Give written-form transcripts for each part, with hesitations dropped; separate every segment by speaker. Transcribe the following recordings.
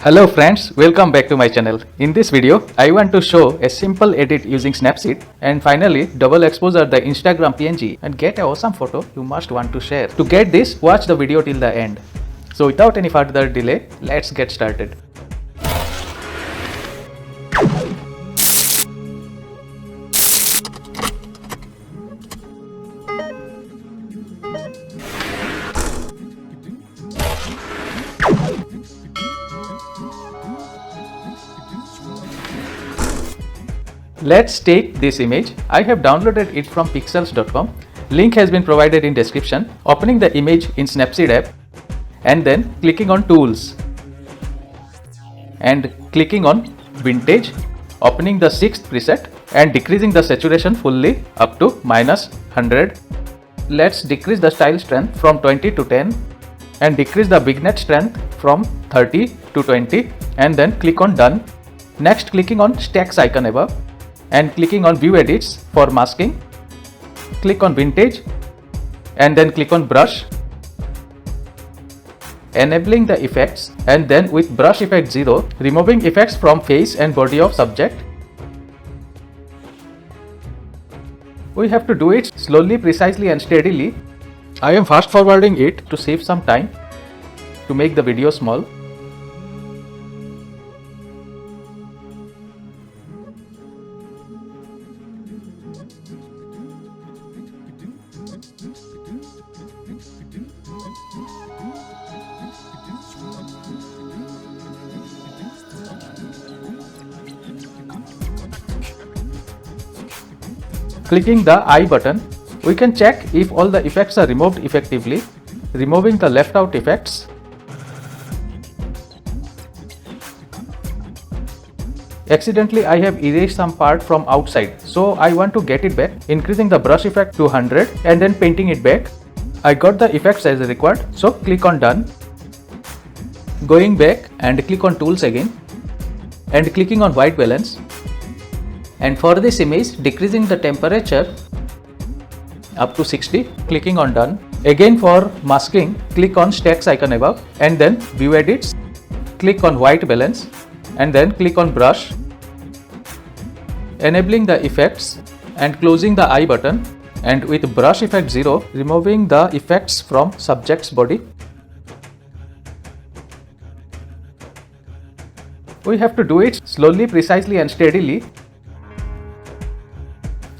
Speaker 1: Hello friends, welcome back to my channel. In this video, I want to show a simple edit using Snapseed and finally double exposure the Instagram PNG and get an awesome photo you must want to share. To get this, watch the video till the end. So without any further delay, let's get started. Let's take this image. I have downloaded it from pixels.com. Link has been provided in description. Opening the image in Snapseed app and then clicking on tools and clicking on vintage, opening the 6th preset and decreasing the saturation fully up to -100. Let's decrease the style strength from 20 to 10 and decrease the vignette strength from 30 to 20 and then click on done. Next, clicking on stacks icon above and clicking on view edits for masking, click on vintage and then click on brush, enabling the effects and then with brush effect 0, removing effects from face and body of subject. We have to do it slowly, precisely and steadily. I am fast forwarding it to save some time to make the video small. Clicking the I button, we can check if all the effects are removed effectively, removing the left out effects. Accidentally, I have erased some part from outside, so I want to get it back, increasing the brush effect to 100 and then painting it back. I got the effects as required, so click on done. Going back and click on tools again and clicking on white balance. And for this image, decreasing the temperature up to 60, clicking on done. Again for masking, click on stacks icon above and then view edits, click on white balance and then click on brush, enabling the effects and closing the I button and with brush effect 0, removing the effects from subject's body. We have to do it slowly, precisely and steadily.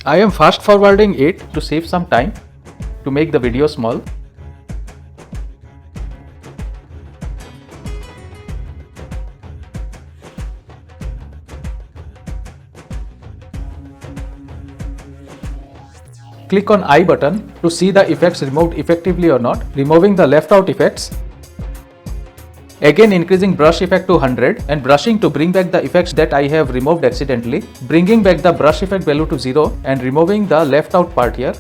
Speaker 1: I am fast forwarding it to save some time to make the video small. Click on I button to see the effects removed effectively or not, removing the left out effects. Again increasing brush effect to 100 and brushing to bring back the effects that I have removed accidentally, bringing back the brush effect value to 0 and removing the left out part here.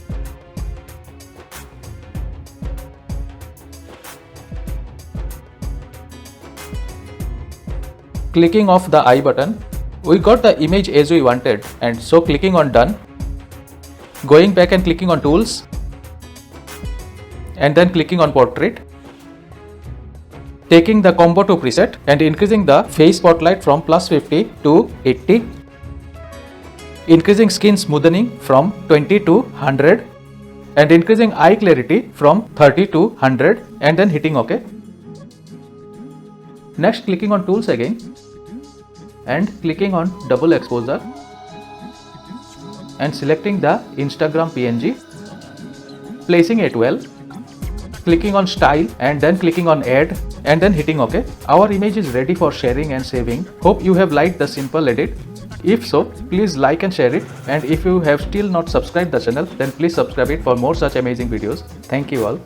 Speaker 1: Clicking off the I button, we got the image as we wanted and so clicking on done. Going back and clicking on tools and then clicking on portrait. Taking the combo 2 preset and increasing the face spotlight from +50 to 80. Increasing skin smoothing from 20 to 100 and increasing eye clarity from 30 to 100 and then hitting OK. Next, clicking on tools again and clicking on double exposure and selecting the Instagram PNG, placing it well, clicking on style and then clicking on add and then hitting OK. Our image is ready for sharing and saving. Hope you have liked the simple edit. If so, please like and share it, and if you have still not subscribed the channel, then please subscribe it for more such amazing videos. Thank you all.